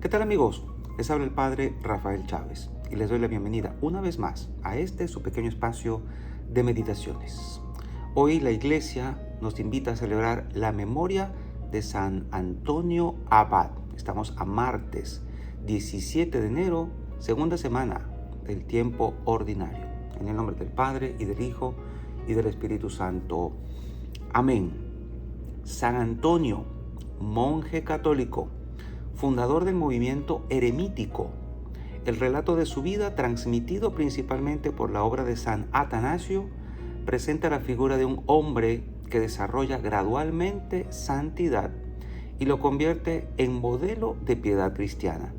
¿Qué tal, amigos? Les habla el Padre Rafael Chávez y les doy la bienvenida una vez más a este su pequeño espacio de meditaciones. Hoy la Iglesia nos invita a celebrar la memoria de San Antonio Abad. Estamos a martes 17 de enero, segunda semana del tiempo ordinario. En el nombre del Padre y del Hijo y del Espíritu Santo. Amén. San Antonio, monje católico, fundador del movimiento eremítico. El relato de su vida, transmitido principalmente por la obra de San Atanasio, presenta la figura de un hombre que desarrolla gradualmente santidad y lo convierte en modelo de piedad cristiana.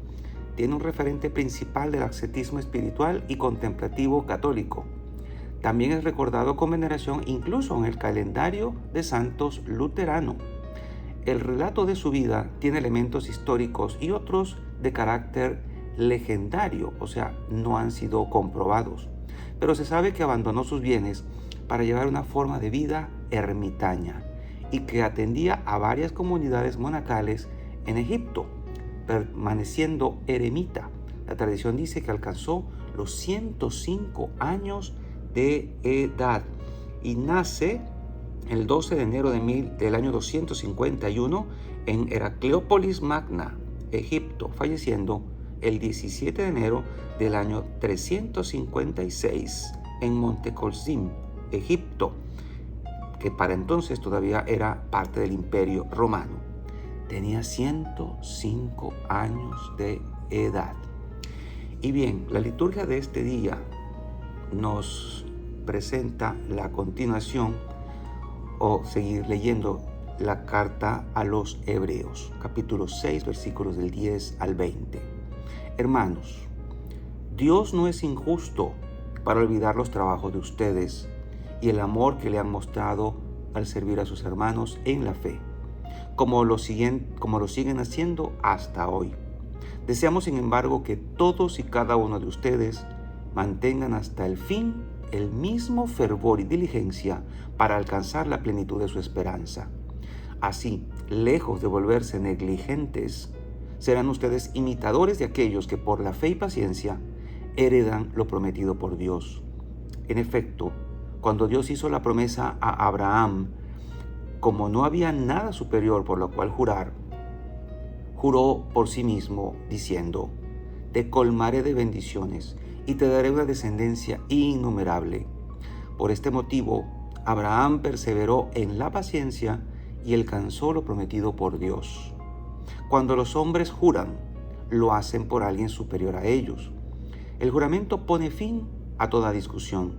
Tiene un referente principal del ascetismo espiritual y contemplativo católico. También es recordado con veneración incluso en el calendario de santos luterano. El relato de su vida tiene elementos históricos y otros de carácter legendario, o sea, no han sido comprobados. Pero se sabe que abandonó sus bienes para llevar una forma de vida ermitaña y que atendía a varias comunidades monacales en Egipto, permaneciendo eremita. La tradición dice que alcanzó los 105 años de edad y nace el 12 de enero del año 251 en Heracleópolis Magna, Egipto, falleciendo el 17 de enero del año 356 en Montecolzim, Egipto, que para entonces todavía era parte del Imperio Romano. Tenía 105 años de edad. Y bien, la liturgia de este día nos presenta la continuación o seguir leyendo la carta a los Hebreos, capítulo 6, versículos del 10 al 20. Hermanos, Dios no es injusto para olvidar los trabajos de ustedes y el amor que le han mostrado al servir a sus hermanos en la fe, como lo siguen haciendo hasta hoy. Deseamos, sin embargo, que todos y cada uno de ustedes mantengan hasta el fin el mismo fervor y diligencia para alcanzar la plenitud de su esperanza. Así, lejos de volverse negligentes, serán ustedes imitadores de aquellos que por la fe y paciencia heredan lo prometido por Dios. En efecto, cuando Dios hizo la promesa a Abraham, como no había nada superior por lo cual jurar, juró por sí mismo, diciendo: te colmaré de bendiciones y te daré una descendencia innumerable. Por este motivo, Abraham perseveró en la paciencia y alcanzó lo prometido por Dios. Cuando los hombres juran, lo hacen por alguien superior a ellos. El juramento pone fin a toda discusión.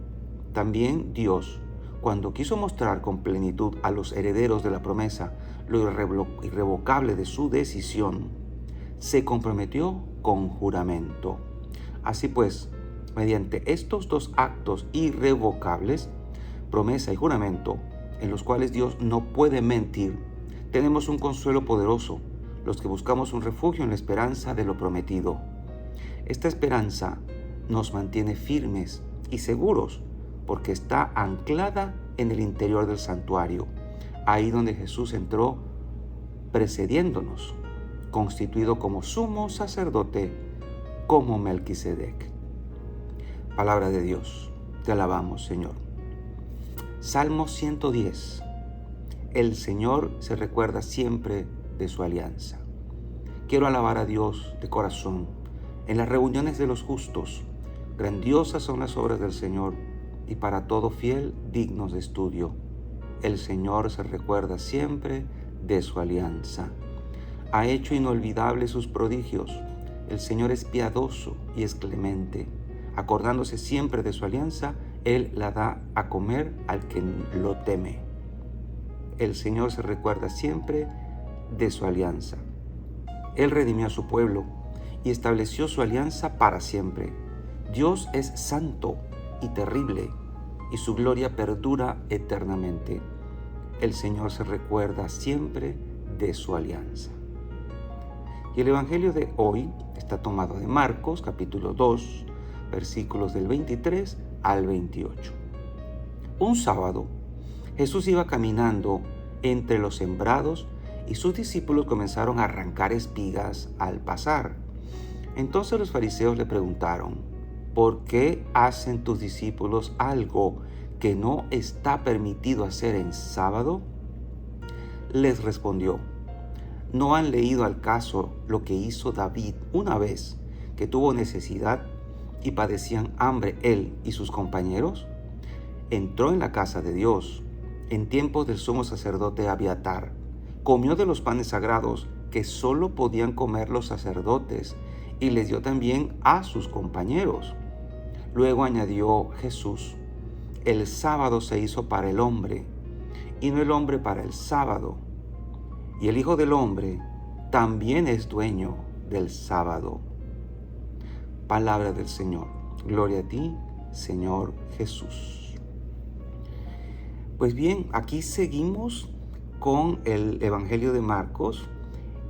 También Dios, cuando quiso mostrar con plenitud a los herederos de la promesa lo irrevocable de su decisión, se comprometió con juramento. Así pues, mediante estos dos actos irrevocables, promesa y juramento, en los cuales Dios no puede mentir, tenemos un consuelo poderoso, los que buscamos un refugio en la esperanza de lo prometido. Esta esperanza nos mantiene firmes y seguros porque está anclada en el interior del santuario, ahí donde Jesús entró precediéndonos, constituido como sumo sacerdote, como Melquisedec. Palabra de Dios, te alabamos, Señor. Salmo 110. El Señor se recuerda siempre de su alianza. Quiero alabar a Dios de corazón. En las reuniones de los justos, grandiosas son las obras del Señor y para todo fiel dignos de estudio. El Señor se recuerda siempre de su alianza. Ha hecho inolvidables sus prodigios. El Señor es piadoso y es clemente. Acordándose siempre de su alianza, Él la da a comer al que lo teme. El Señor se recuerda siempre de su alianza. Él redimió a su pueblo y estableció su alianza para siempre. Dios es santo y terrible, y su gloria perdura eternamente. El Señor se recuerda siempre de su alianza. Y el Evangelio de hoy está tomado de Marcos, capítulo 2, versículos del 23 al 28. Un sábado, Jesús iba caminando entre los sembrados y sus discípulos comenzaron a arrancar espigas al pasar. Entonces los fariseos le preguntaron: ¿por qué hacen tus discípulos algo que no está permitido hacer en sábado? Les respondió: ¿no han leído al caso lo que hizo David una vez que tuvo necesidad y padecían hambre él y sus compañeros? Entró en la casa de Dios en tiempos del sumo sacerdote Abiatar, comió de los panes sagrados que solo podían comer los sacerdotes y les dio también a sus compañeros. Luego añadió Jesús: el sábado se hizo para el hombre y no el hombre para el sábado. Y el Hijo del Hombre también es dueño del sábado. Palabra del Señor. Gloria a ti, Señor Jesús. Pues bien, aquí seguimos con el Evangelio de Marcos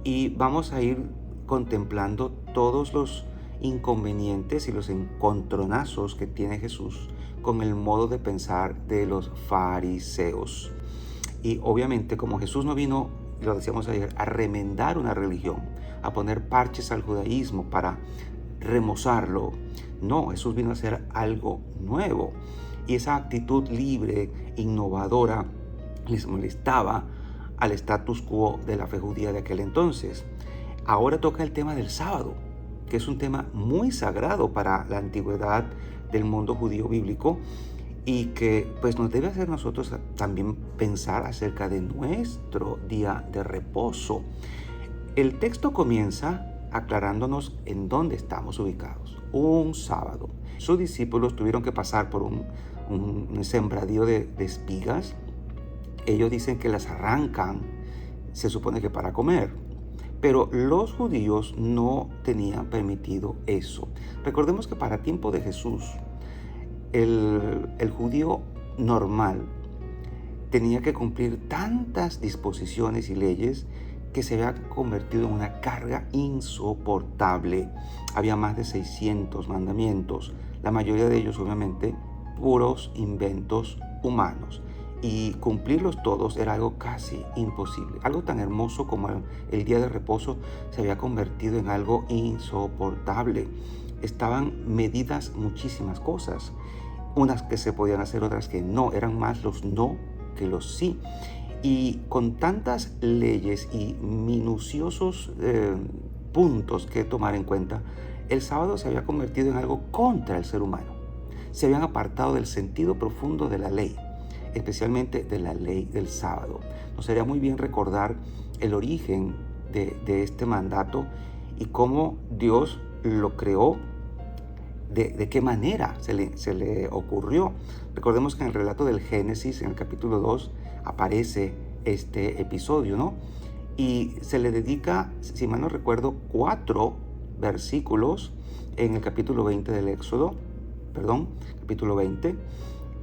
y vamos a ir contemplando todos los inconvenientes y los encontronazos que tiene Jesús con el modo de pensar de los fariseos. Y obviamente, como Jesús no vino, lo decíamos ayer, a remendar una religión, a poner parches al judaísmo para remozarlo. No, Jesús vino a hacer algo nuevo. Y esa actitud libre, innovadora, les molestaba al status quo de la fe judía de aquel entonces. Ahora toca el tema del sábado, que es un tema muy sagrado para la antigüedad del mundo judío bíblico y que pues nos debe hacer nosotros también pensar acerca de nuestro día de reposo. El texto comienza aclarándonos en dónde estamos ubicados. Un sábado. Sus discípulos tuvieron que pasar por un sembradío de espigas. Ellos dicen que las arrancan, se supone que para comer. Pero los judíos no tenían permitido eso. Recordemos que para tiempo de Jesús, el judío normal tenía que cumplir tantas disposiciones y leyes que se había convertido en una carga insoportable. Había más de 600 mandamientos, la mayoría de ellos obviamente puros inventos humanos. Y cumplirlos todos era algo casi imposible. Algo tan hermoso como el día de reposo se había convertido en algo insoportable. Estaban medidas muchísimas cosas, unas que se podían hacer, otras que no. Eran más los no que los sí. Y con tantas leyes y minuciosos puntos que tomar en cuenta, el sábado se había convertido en algo contra el ser humano. Se habían apartado del sentido profundo de la ley, especialmente de la ley del sábado. Nos sería muy bien recordar el origen de este mandato y cómo Dios lo creó, de qué manera se le ocurrió. Recordemos que en el relato del Génesis, en el capítulo 2, aparece este episodio, ¿no? Y se le dedica, si mal no recuerdo, 4 versículos en el capítulo 20 del Éxodo, capítulo 20,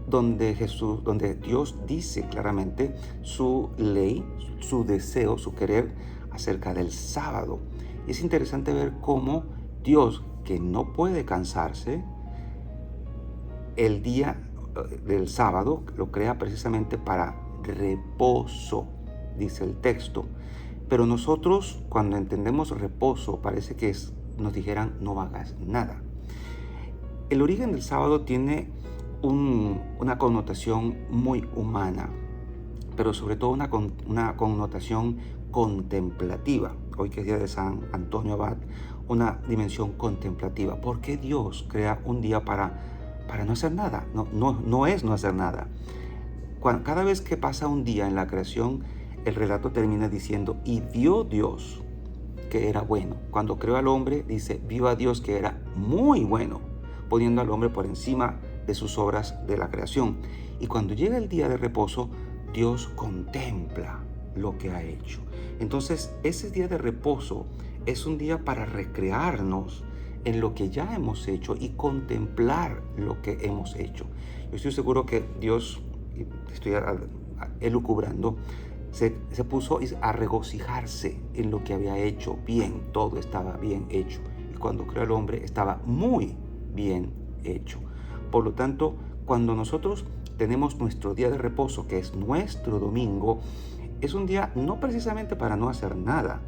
donde Dios dice claramente su ley, su deseo, su querer acerca del sábado. Y es interesante ver cómo Dios, que no puede cansarse, el día del sábado lo crea precisamente para reposo, dice el texto. Pero nosotros, cuando entendemos reposo, parece que nos dijeran no hagas nada. El origen del sábado tiene una connotación muy humana, pero sobre todo una connotación contemplativa. Hoy que es día de San Antonio Abad, una dimensión contemplativa. ¿Por qué Dios crea un día para no hacer nada? No es no hacer nada. Cada vez que pasa un día en la creación, el relato termina diciendo: y vio Dios que era bueno. Cuando creó al hombre, dice: vio a Dios que era muy bueno, poniendo al hombre por encima de sus obras de la creación. Y cuando llega el día de reposo, Dios contempla lo que ha hecho. Entonces, ese día de reposo es un día para recrearnos en lo que ya hemos hecho y contemplar lo que hemos hecho. Yo estoy seguro que Dios, estoy elucubrando, se puso a regocijarse en lo que había hecho bien. Todo estaba bien hecho. Y cuando creó al hombre, estaba muy bien hecho. Por lo tanto, cuando nosotros tenemos nuestro día de reposo, que es nuestro domingo, es un día no precisamente para no hacer nada,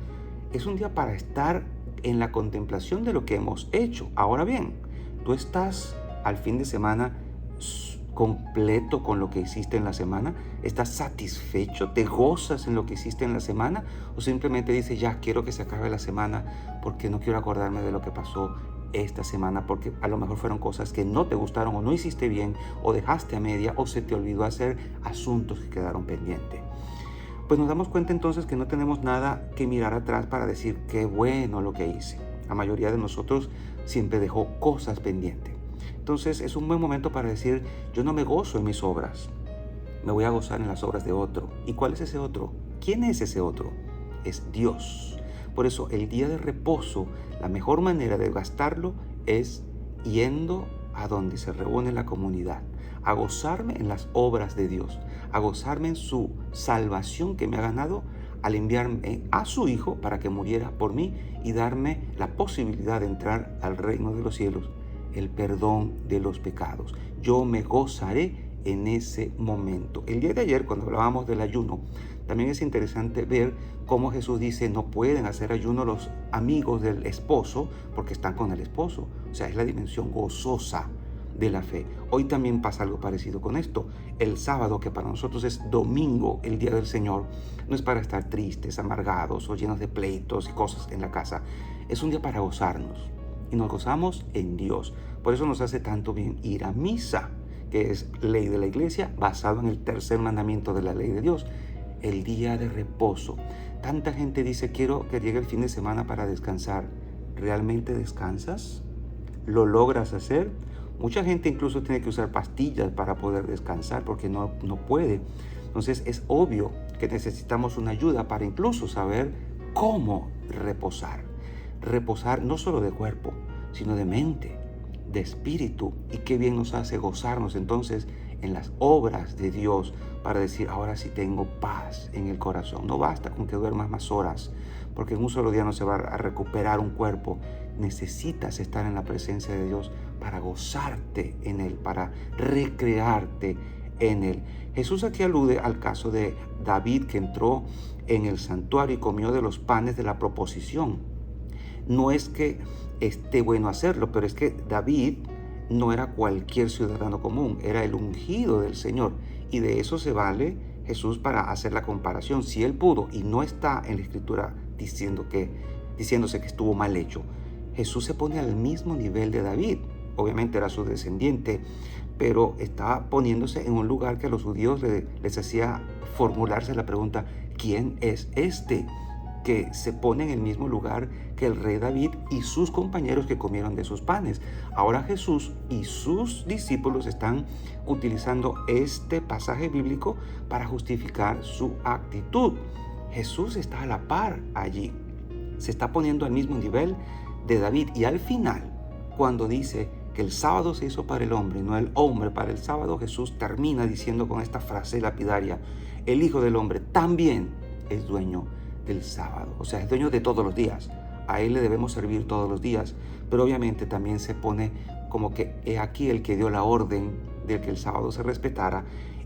es un día para estar en la contemplación de lo que hemos hecho. Ahora bien, tú estás al fin de semana completo con lo que hiciste en la semana, estás satisfecho, te gozas en lo que hiciste en la semana, o simplemente dices, ya quiero que se acabe la semana porque no quiero acordarme de lo que pasó esta semana, porque a lo mejor fueron cosas que no te gustaron o no hiciste bien o dejaste a media o se te olvidó hacer asuntos que quedaron pendientes. Pues nos damos cuenta entonces que no tenemos nada que mirar atrás para decir qué bueno lo que hice. La mayoría de nosotros siempre dejó cosas pendientes. Entonces es un buen momento para decir, yo no me gozo en mis obras, me voy a gozar en las obras de otro. ¿Y cuál es ese otro? ¿Quién es ese otro? Es Dios. Por eso el día de reposo, la mejor manera de gastarlo es yendo a donde se reúne la comunidad, a gozarme en las obras de Dios, a gozarme en su salvación que me ha ganado al enviarme a su Hijo para que muriera por mí y darme la posibilidad de entrar al reino de los cielos, el perdón de los pecados. Yo me gozaré en ese momento. El día de ayer, cuando hablábamos del ayuno, también es interesante ver cómo Jesús dice, no pueden hacer ayuno los amigos del esposo porque están con el esposo. O sea, es la dimensión gozosa de la fe. Hoy también pasa algo parecido con esto. El sábado, que para nosotros es domingo, el día del Señor, no es para estar tristes, amargados o llenos de pleitos y cosas en la casa. Es un día para gozarnos. Y nos gozamos en Dios. Por eso nos hace tanto bien ir a misa, que es ley de la iglesia, basado en el tercer mandamiento de la ley de Dios, el día de reposo. Tanta gente dice, quiero que llegue el fin de semana para descansar. ¿Realmente descansas? ¿Lo logras hacer? Mucha gente incluso tiene que usar pastillas para poder descansar porque no puede. Entonces es obvio que necesitamos una ayuda para incluso saber cómo reposar. Reposar no solo de cuerpo, sino de mente, de espíritu. Y qué bien nos hace gozarnos entonces en las obras de Dios para decir, ahora sí tengo paz en el corazón. No basta con que duermas más horas, porque en un solo día no se va a recuperar un cuerpo. Necesitas estar en la presencia de Dios para gozarte en Él, para recrearte en Él. Jesús aquí alude al caso de David, que entró en el santuario y comió de los panes de la proposición. No es que esté bueno hacerlo, pero es que David no era cualquier ciudadano común, era el ungido del Señor. Y de eso se vale Jesús para hacer la comparación. Si Él pudo, y no está en la Escritura diciéndose que estuvo mal hecho, Jesús se pone al mismo nivel de David. Obviamente era su descendiente, pero estaba poniéndose en un lugar que a los judíos les hacía formularse la pregunta, ¿quién es este que se pone en el mismo lugar que el rey David y sus compañeros que comieron de sus panes? Ahora Jesús y sus discípulos están utilizando este pasaje bíblico para justificar su actitud. Jesús está a la par allí, se está poniendo al mismo nivel de David, y al final, cuando dice que el sábado se hizo para el hombre, no el hombre para el sábado, Jesús termina diciendo con esta frase lapidaria, el Hijo del Hombre también es dueño del sábado, o sea, es dueño de todos los días. A Él le debemos servir todos los días, pero obviamente también se pone como que he aquí el que dio la orden de que el sábado se respetara,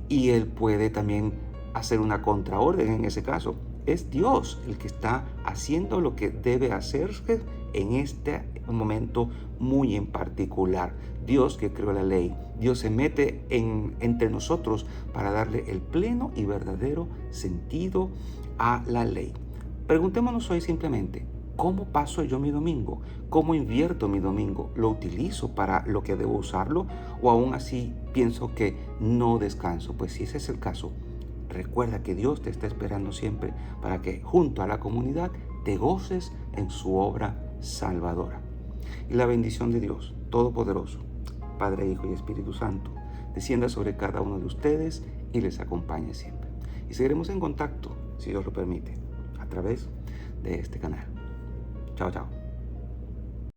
y Él puede también hacer una contraorden en ese caso. Es Dios el que está haciendo lo que debe hacerse en este momento muy en particular. Dios que creó la ley, Dios se mete entre nosotros para darle el pleno y verdadero sentido a la ley. Preguntémonos hoy simplemente, ¿cómo paso yo mi domingo? ¿Cómo invierto mi domingo? ¿Lo utilizo para lo que debo usarlo? ¿O aún así pienso que no descanso? Pues si ese es el caso, recuerda que Dios te está esperando siempre para que junto a la comunidad te goces en su obra salvadora. Y la bendición de Dios Todopoderoso, Padre, Hijo y Espíritu Santo, descienda sobre cada uno de ustedes y les acompañe siempre. Y seguiremos en contacto, si Dios lo permite, a través de este canal. Chao, chao.